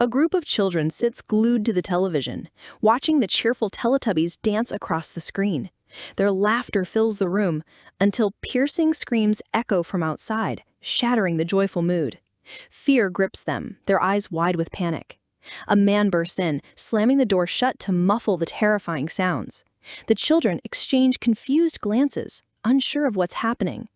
A group of children sits glued to the television, watching the cheerful Teletubbies dance across the screen. Their laughter fills the room until piercing screams echo from outside, shattering the joyful mood. Fear grips them, their eyes wide with panic. A man bursts in, slamming the door shut to muffle the terrifying sounds. The children exchange confused glances, unsure of what's happening.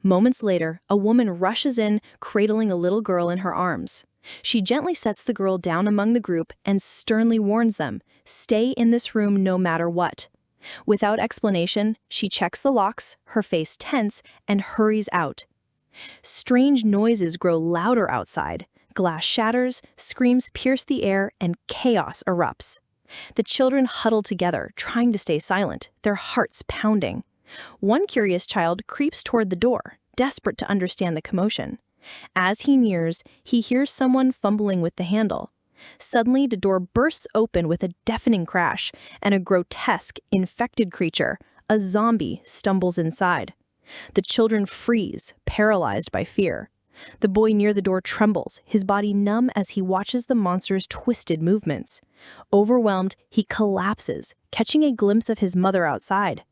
Moments later, a woman rushes in, cradling a little girl in her arms. She gently sets the girl down among the group and sternly warns them, "Stay in this room no matter what." Without explanation, she checks the locks, her face tense, and hurries out. Strange noises grow louder outside. Glass shatters, screams pierce the air, and chaos erupts. The children huddle together, trying to stay silent, their hearts pounding. One curious child creeps toward the door, desperate to understand the commotion. As he nears, he hears someone fumbling with the handle. Suddenly, the door bursts open with a deafening crash, and a grotesque, infected creature, a zombie, stumbles inside. The children freeze, paralyzed by fear. The boy near the door trembles, his body numb as he watches the monster's twisted movements. Overwhelmed, he collapses, catching a glimpse of his mother outside.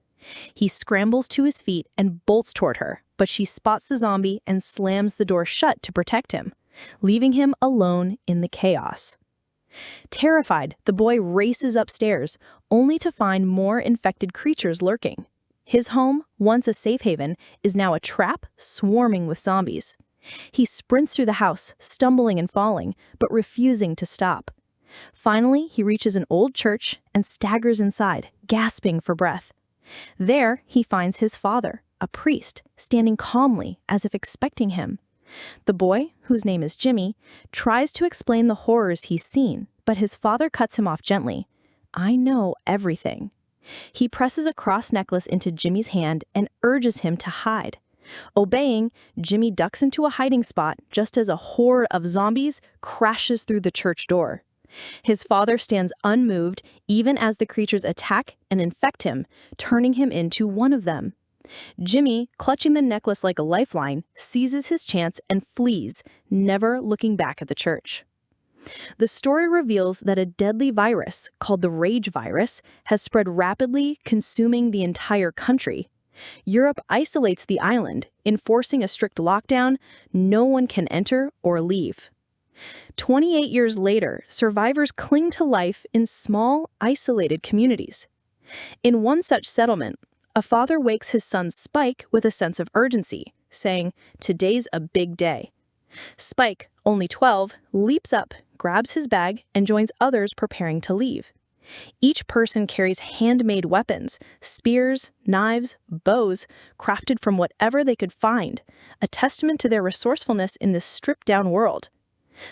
He scrambles to his feet and bolts toward her, but she spots the zombie and slams the door shut to protect him, leaving him alone in the chaos. Terrified, the boy races upstairs, only to find more infected creatures lurking. His home, once a safe haven, is now a trap swarming with zombies. He sprints through the house, stumbling and falling, but refusing to stop. Finally, he reaches an old church and staggers inside, gasping for breath. There, he finds his father, a priest, standing calmly as if expecting him. The boy, whose name is Jimmy, tries to explain the horrors he's seen, but his father cuts him off gently. "I know everything." He presses a cross necklace into Jimmy's hand and urges him to hide. Obeying, Jimmy ducks into a hiding spot just as a horde of zombies crashes through the church door. His father stands unmoved even as the creatures attack and infect him, turning him into one of them. Jimmy, clutching the necklace like a lifeline, seizes his chance and flees, never looking back at the church. The story reveals that a deadly virus, called the Rage virus, has spread rapidly, consuming the entire country. Europe isolates the island, enforcing a strict lockdown. No one can enter or leave. 28 years later, survivors cling to life in small, isolated communities. In one such settlement, a father wakes his son Spike with a sense of urgency, saying, "Today's a big day." Spike, only 12, leaps up, grabs his bag, and joins others preparing to leave. Each person carries handmade weapons, spears, knives, bows, crafted from whatever they could find, a testament to their resourcefulness in this stripped-down world.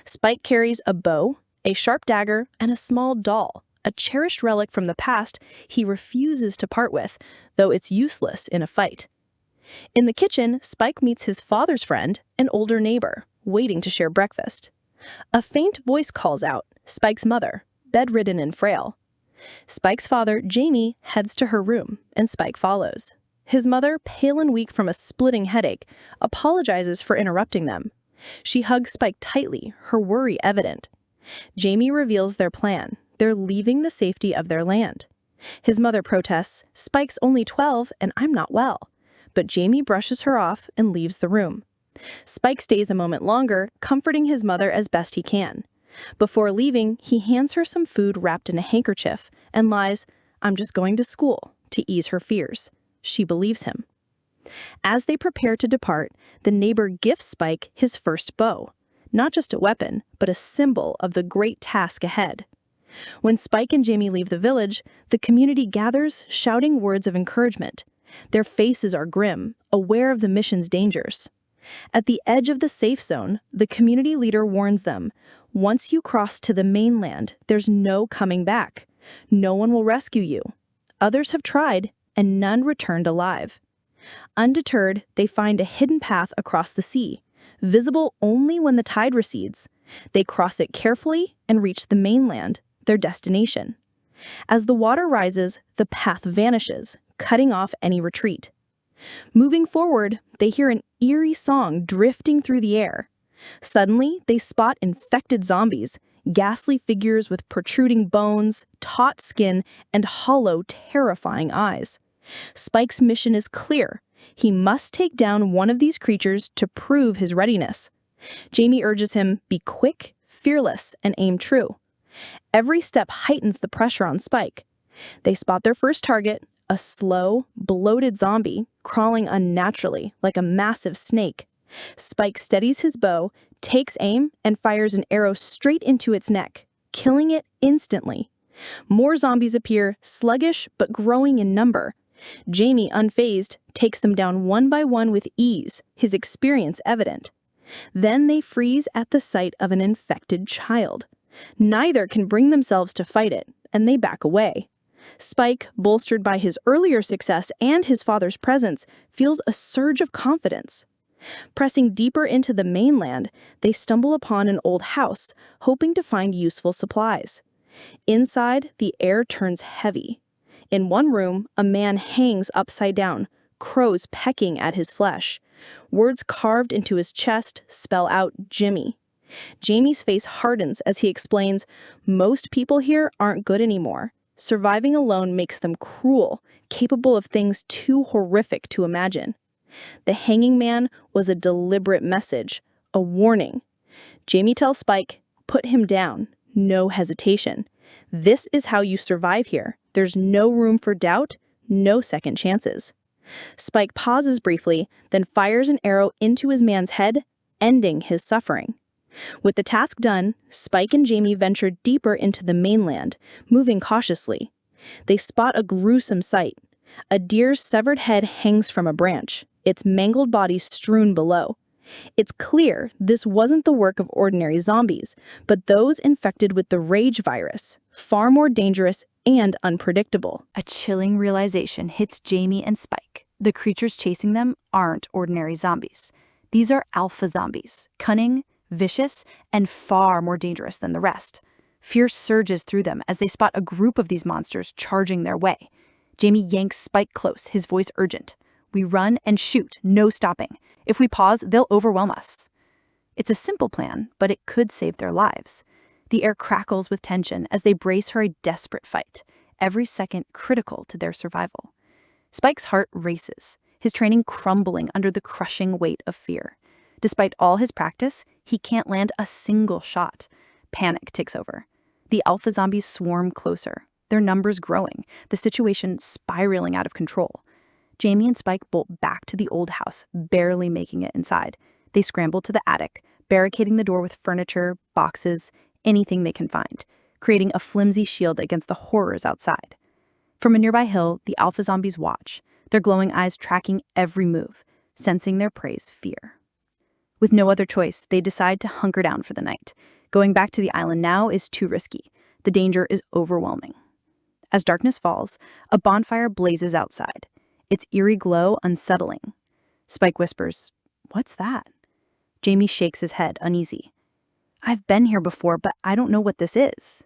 Spike carries a bow, a sharp dagger, and a small doll, a cherished relic from the past he refuses to part with, though it's useless in a fight. In the kitchen, Spike meets his father's friend, an older neighbor, waiting to share breakfast. A faint voice calls out, Spike's mother, bedridden and frail. Spike's father, Jamie, heads to her room, and Spike follows. His mother, pale and weak from a splitting headache, apologizes for interrupting them. She hugs Spike tightly, her worry evident. Jamie reveals their plan. They're leaving the safety of their land. His mother protests, "Spike's only 12 and I'm not well." But Jamie brushes her off and leaves the room. Spike stays a moment longer, comforting his mother as best he can. Before leaving, he hands her some food wrapped in a handkerchief and lies, "I'm just going to school," to ease her fears. She believes him. As they prepare to depart, the neighbor gifts Spike his first bow. Not just a weapon, but a symbol of the great task ahead. When Spike and Jamie leave the village, the community gathers, shouting words of encouragement. Their faces are grim, aware of the mission's dangers. At the edge of the safe zone, the community leader warns them, "Once you cross to the mainland, there's no coming back. No one will rescue you. Others have tried, and none returned alive." Undeterred, they find a hidden path across the sea, visible only when the tide recedes. They cross it carefully and reach the mainland, their destination. As the water rises, the path vanishes, cutting off any retreat. Moving forward, they hear an eerie song drifting through the air. Suddenly, they spot infected zombies, ghastly figures with protruding bones, taut skin, and hollow, terrifying eyes. Spike's mission is clear. He must take down one of these creatures to prove his readiness. Jamie urges him, be quick, fearless, and aim true. Every step heightens the pressure on Spike. They spot their first target, a slow, bloated zombie crawling unnaturally like a massive snake. Spike steadies his bow, takes aim, and fires an arrow straight into its neck, killing it instantly. More zombies appear, sluggish but growing in number. Jamie, unfazed, takes them down one by one with ease, his experience evident. Then they freeze at the sight of an infected child. Neither can bring themselves to fight it, and they back away. Spike, bolstered by his earlier success and his father's presence, feels a surge of confidence. Pressing deeper into the mainland, they stumble upon an old house, hoping to find useful supplies. Inside, the air turns heavy. In one room, a man hangs upside down, crows pecking at his flesh. Words carved into his chest spell out Jimmy. Jamie's face hardens as he explains, most people here aren't good anymore. Surviving alone makes them cruel, capable of things too horrific to imagine. The hanging man was a deliberate message, a warning. Jamie tells Spike, put him down, no hesitation. This is how you survive here. There's no room for doubt, no second chances. Spike pauses briefly, then fires an arrow into his man's head, ending his suffering. With the task done, Spike and Jamie venture deeper into the mainland, moving cautiously. They spot a gruesome sight. A deer's severed head hangs from a branch, its mangled body strewn below. It's clear this wasn't the work of ordinary zombies, but those infected with the rage virus, far more dangerous and unpredictable. A chilling realization hits Jamie and Spike. The creatures chasing them aren't ordinary zombies. These are alpha zombies, cunning, vicious, and far more dangerous than the rest. Fear surges through them as they spot a group of these monsters charging their way. Jamie yanks Spike close, his voice urgent. We run and shoot, no stopping. If we pause, they'll overwhelm us. It's a simple plan, but it could save their lives. The air crackles with tension as they brace for a desperate fight, every second critical to their survival. Spike's heart races, his training crumbling under the crushing weight of fear. Despite all his practice, he can't land a single shot. Panic takes over. The alpha zombies swarm closer, their numbers growing, the situation spiraling out of control. Jamie and Spike bolt back to the old house, barely making it inside. They scramble to the attic, barricading the door with furniture, boxes, anything they can find, creating a flimsy shield against the horrors outside. From a nearby hill, the alpha zombies watch, their glowing eyes tracking every move, sensing their prey's fear. With no other choice, they decide to hunker down for the night. Going back to the island now is too risky. The danger is overwhelming. As darkness falls, a bonfire blazes outside, its eerie glow unsettling. Spike whispers, "What's that?" Jamie shakes his head, uneasy. "I've been here before, but I don't know what this is."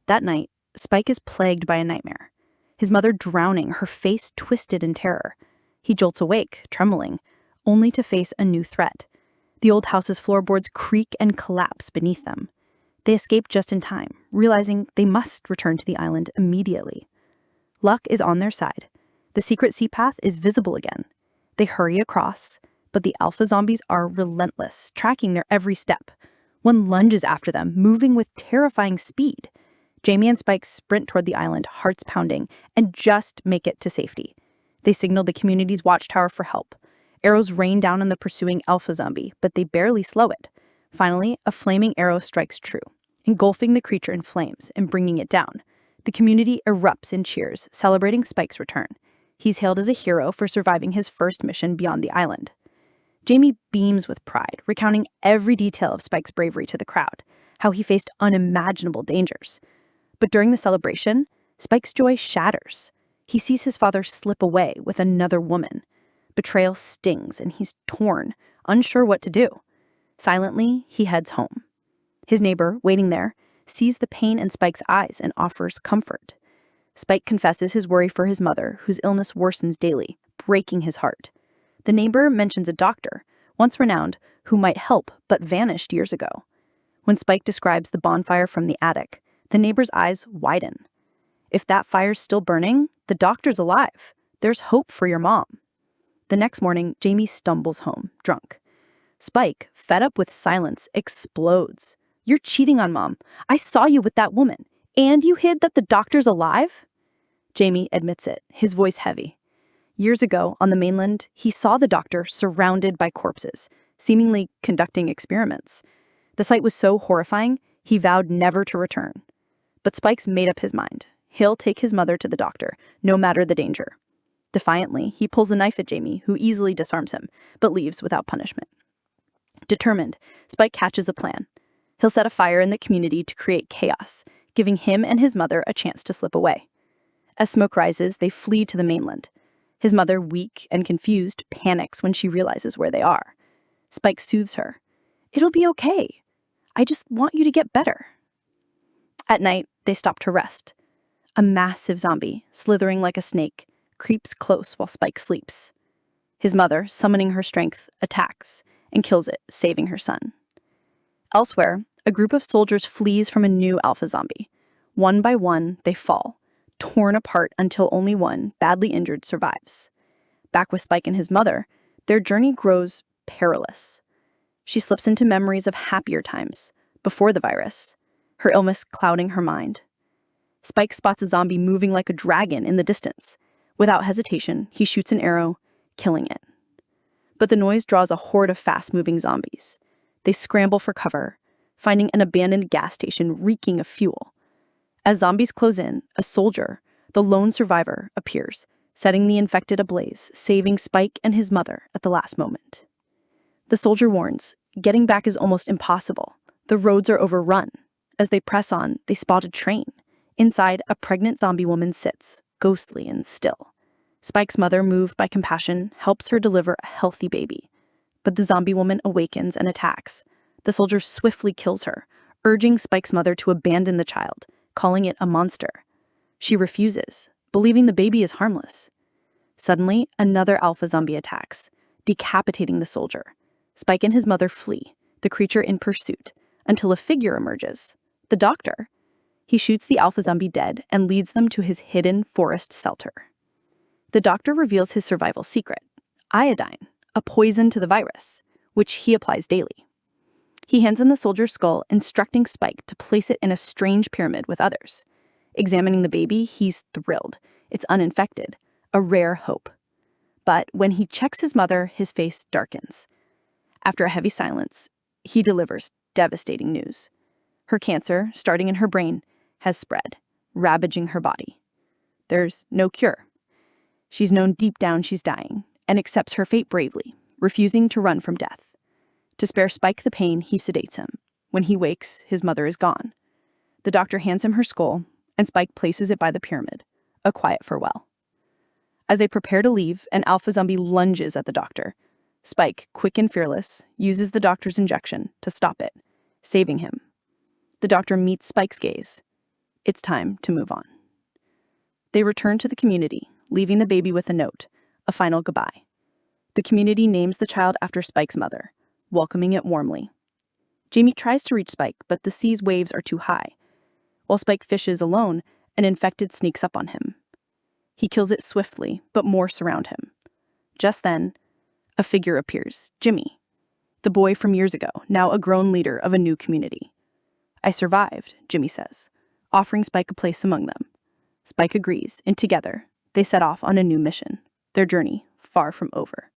That night, Spike is plagued by a nightmare. His mother drowning, her face twisted in terror. He jolts awake, trembling, only to face a new threat. The old house's floorboards creak and collapse beneath them. They escape just in time, realizing they must return to the island immediately. Luck is on their side. The secret sea path is visible again. They hurry across, but the alpha zombies are relentless, tracking their every step. One lunges after them, moving with terrifying speed. Jamie and Spike sprint toward the island, hearts pounding, and just make it to safety. They signal the community's watchtower for help. Arrows rain down on the pursuing alpha zombie, but they barely slow it. Finally, a flaming arrow strikes true, engulfing the creature in flames and bringing it down. The community erupts in cheers, celebrating Spike's return. He's hailed as a hero for surviving his first mission beyond the island. Jamie beams with pride, recounting every detail of Spike's bravery to the crowd, how he faced unimaginable dangers. But during the celebration, Spike's joy shatters. He sees his father slip away with another woman. Betrayal stings, and he's torn, unsure what to do. Silently, he heads home. His neighbor, waiting there, sees the pain in Spike's eyes and offers comfort. Spike confesses his worry for his mother, whose illness worsens daily, breaking his heart. The neighbor mentions a doctor, once renowned, who might help but vanished years ago. When Spike describes the bonfire from the attic, the neighbor's eyes widen. If that fire's still burning, the doctor's alive. There's hope for your mom. The next morning, Jamie stumbles home, drunk. Spike, fed up with silence, explodes. "You're cheating on Mom. I saw you with that woman. And you hid that the doctor's alive?" Jamie admits it, his voice heavy. Years ago, on the mainland, he saw the doctor surrounded by corpses, seemingly conducting experiments. The sight was so horrifying, he vowed never to return. But Spike's made up his mind. He'll take his mother to the doctor, no matter the danger. Defiantly, he pulls a knife at Jamie, who easily disarms him, but leaves without punishment. Determined, Spike hatches a plan. He'll set a fire in the community to create chaos, giving him and his mother a chance to slip away. As smoke rises, they flee to the mainland. His mother, weak and confused, panics when she realizes where they are. Spike soothes her. "It'll be okay. I just want you to get better." At night, they stop to rest. A massive zombie, slithering like a snake, creeps close while Spike sleeps. His mother, summoning her strength, attacks and kills it, saving her son. Elsewhere, a group of soldiers flees from a new alpha zombie. One by one, they fall, torn apart until only one, badly injured, survives. Back with Spike and his mother, their journey grows perilous. She slips into memories of happier times, before the virus, her illness clouding her mind. Spike spots a zombie moving like a dragon in the distance. Without hesitation, he shoots an arrow, killing it. But the noise draws a horde of fast-moving zombies. They scramble for cover, finding an abandoned gas station reeking of fuel. As zombies close in, a soldier, the lone survivor, appears, setting the infected ablaze, saving Spike and his mother at the last moment. The soldier warns, getting back is almost impossible. The roads are overrun. As they press on, they spot a train. Inside, a pregnant zombie woman sits, ghostly and still. Spike's mother, moved by compassion, helps her deliver a healthy baby. But the zombie woman awakens and attacks. The soldier swiftly kills her, urging Spike's mother to abandon the child, calling it a monster. She refuses, believing the baby is harmless. Suddenly, another alpha zombie attacks, decapitating the soldier. Spike and his mother flee, the creature in pursuit, until a figure emerges, the doctor. He shoots the alpha zombie dead and leads them to his hidden forest shelter. The doctor reveals his survival secret, iodine, a poison to the virus, which he applies daily. He hands in the soldier's skull, instructing Spike to place it in a strange pyramid with others. Examining the baby, he's thrilled. It's uninfected, a rare hope. But when he checks his mother, his face darkens. After a heavy silence, he delivers devastating news. Her cancer, starting in her brain, has spread, ravaging her body. There's no cure. She's known deep down she's dying, and accepts her fate bravely, refusing to run from death. To spare Spike the pain, he sedates him. When he wakes, his mother is gone. The doctor hands him her skull, and Spike places it by the pyramid, a quiet farewell. As they prepare to leave, an alpha zombie lunges at the doctor. Spike, quick and fearless, uses the doctor's injection to stop it, saving him. The doctor meets Spike's gaze. It's time to move on. They return to the community, leaving the baby with a note, a final goodbye. The community names the child after Spike's mother, welcoming it warmly. Jamie tries to reach Spike, but the sea's waves are too high. While Spike fishes alone, an infected sneaks up on him. He kills it swiftly, but more surround him. Just then, a figure appears, Jimmy, the boy from years ago, now a grown leader of a new community. "I survived," Jimmy says, offering Spike a place among them. Spike agrees, and together, they set off on a new mission, their journey far from over.